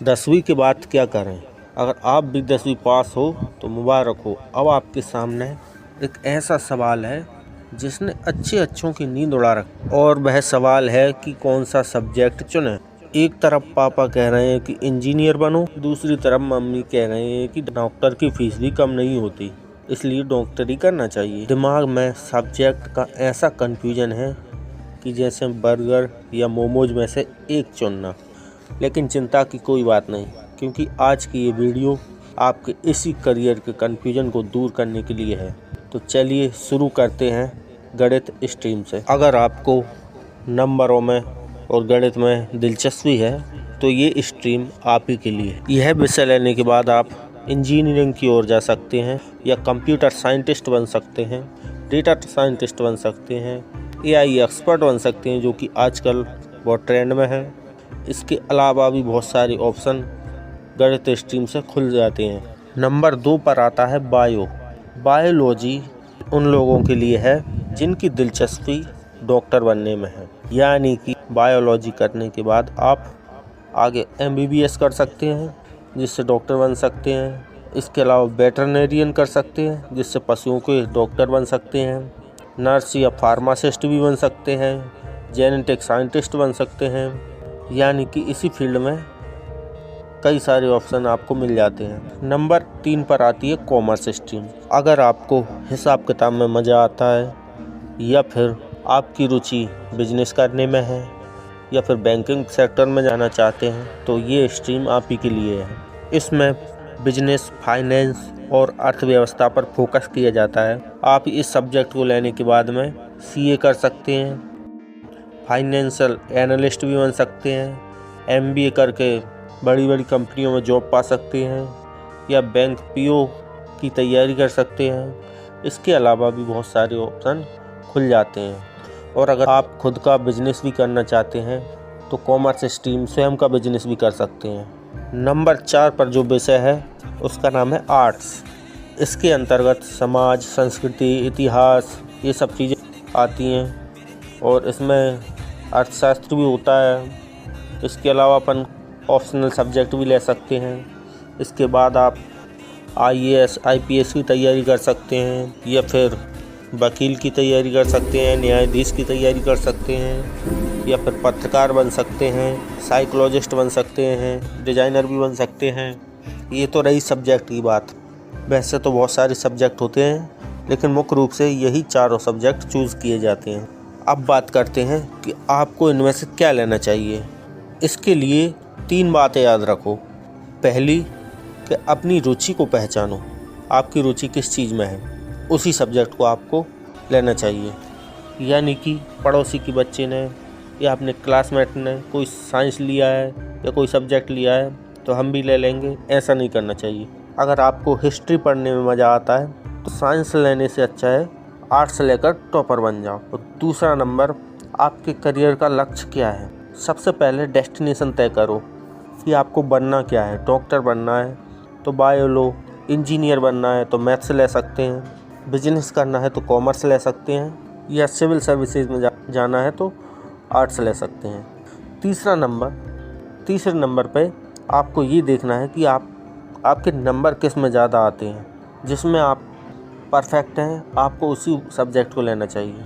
10वीं के बाद क्या करें? अगर आप भी 10वीं पास हो तो मुबारक हो। अब आपके सामने एक ऐसा सवाल है जिसने अच्छों की नींद उड़ा रखी, और वह सवाल है कि कौन सा सब्जेक्ट चुनें। एक तरफ पापा कह रहे हैं कि इंजीनियर बनो, दूसरी तरफ मम्मी कह रहे हैं कि डॉक्टर की फीस भी कम नहीं होती, इसलिए डॉक्टरी करना चाहिए। दिमाग में सब्जेक्ट का ऐसा कन्फ्यूजन है कि जैसे बर्गर या मोमोज में से एक चुनना। लेकिन चिंता की कोई बात नहीं, क्योंकि आज की ये वीडियो आपके इसी करियर के कन्फ्यूजन को दूर करने के लिए है। तो चलिए शुरू करते हैं गणित स्ट्रीम से। अगर आपको नंबरों में और गणित में दिलचस्पी है तो ये स्ट्रीम आप ही के लिए। यह विषय लेने के बाद आप इंजीनियरिंग की ओर जा सकते हैं, या कंप्यूटर साइंटिस्ट बन सकते हैं, डेटा साइंटिस्ट बन सकते हैं, AI एक्सपर्ट बन सकते हैं, जो कि आजकल बहुत ट्रेंड में है। इसके अलावा भी बहुत सारे ऑप्शन गणित स्ट्रीम से खुल जाते हैं। नंबर 2 पर आता है बायोलॉजी उन लोगों के लिए है जिनकी दिलचस्पी डॉक्टर बनने में है, यानी कि बायोलॉजी करने के बाद आप आगे MBBS कर सकते हैं, जिससे डॉक्टर बन सकते हैं। इसके अलावा वेटरनेरियन कर सकते हैं, जिससे पशुओं के डॉक्टर बन सकते हैं। नर्स या फार्मासिस्ट भी बन सकते हैं, जेनेटिक साइंटिस्ट बन सकते हैं, यानी कि इसी फील्ड में कई सारे ऑप्शन आपको मिल जाते हैं। नंबर 3 पर आती है कॉमर्स स्ट्रीम। अगर आपको हिसाब किताब में मज़ा आता है, या फिर आपकी रुचि बिजनेस करने में है, या फिर बैंकिंग सेक्टर में जाना चाहते हैं, तो ये स्ट्रीम आप ही के लिए है। इसमें बिजनेस, फाइनेंस और अर्थव्यवस्था पर फोकस किया जाता है। आप इस सब्जेक्ट को लेने के बाद में CA कर सकते हैं, फाइनेंशियल एनालिस्ट भी बन सकते हैं, MBA करके बड़ी बड़ी कंपनियों में जॉब पा सकते हैं, या बैंक PO की तैयारी कर सकते हैं। इसके अलावा भी बहुत सारे ऑप्शन खुल जाते हैं। और अगर आप खुद का बिजनेस भी करना चाहते हैं तो कॉमर्स स्ट्रीम स्वयं का बिजनेस भी कर सकते हैं। नंबर 4 पर जो विषय है उसका नाम है आर्ट्स। इसके अंतर्गत समाज, संस्कृति, इतिहास ये सब चीज़ें आती हैं, और इसमें अर्थशास्त्र भी होता है। इसके अलावा अपन ऑप्शनल सब्जेक्ट भी ले सकते हैं। इसके बाद आप IAS IPS की तैयारी कर सकते हैं, या फिर वकील की तैयारी कर सकते हैं, न्यायाधीश की तैयारी कर सकते हैं, या फिर पत्रकार बन सकते हैं, साइकोलॉजिस्ट बन सकते हैं, डिज़ाइनर भी बन सकते हैं। ये तो रही सब्जेक्ट की बात। वैसे तो बहुत सारे सब्जेक्ट होते हैं, लेकिन मुख्य रूप से यही चारों सब्जेक्ट चूज़ किए जाते हैं। अब बात करते हैं कि आपको इनमें से क्या लेना चाहिए। इसके लिए 3 बातें याद रखो। पहली, कि अपनी रुचि को पहचानो। आपकी रुचि किस चीज़ में है, उसी सब्जेक्ट को आपको लेना चाहिए। यानी कि पड़ोसी के बच्चे ने या अपने क्लासमेट ने कोई साइंस लिया है या कोई सब्जेक्ट लिया है तो हम भी ले लेंगे, ऐसा नहीं करना चाहिए। अगर आपको हिस्ट्री पढ़ने में मज़ा आता है तो साइंस लेने से अच्छा है आर्ट्स लेकर टॉपर बन जाओ। और दूसरा नंबर, आपके करियर का लक्ष्य क्या है। सबसे पहले डेस्टिनेशन तय करो कि आपको बनना क्या है। डॉक्टर बनना है तो बायो लो, इंजीनियर बनना है तो मैथ्स ले सकते हैं, बिजनेस करना है तो कॉमर्स ले सकते हैं, या सिविल सर्विसेज में जाना है तो आर्ट्स ले सकते हैं। तीसरे नंबर पे आपको ये देखना है कि आपके नंबर किस में ज़्यादा आते हैं, जिसमें आप परफेक्ट हैं, आपको उसी सब्जेक्ट को लेना चाहिए।